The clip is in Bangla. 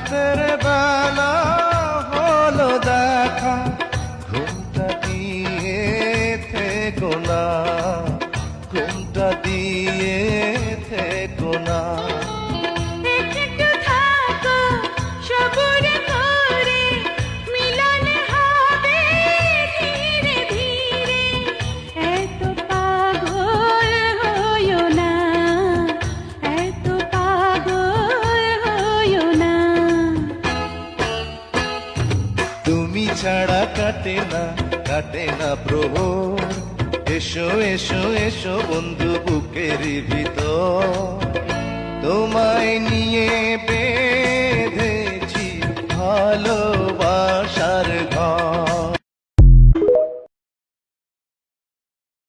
রাতের বেলা হলো দেখা, ঘুমটা দিয়ে থেকো না, ঘুমটা দিয়ে থেকো না। একটু থাকো সবুর করে, মিলন হবে ধীরে ধীরে। এত পাগল হইও না, এত পাগল হইও না। তুমি ছাড়া কাটে না প্রহর, এসো এসো এসো বন্ধু বুকের ভিতর, তোমায় নিয়ে বেঁধেছি ভালোবাসার ঘর।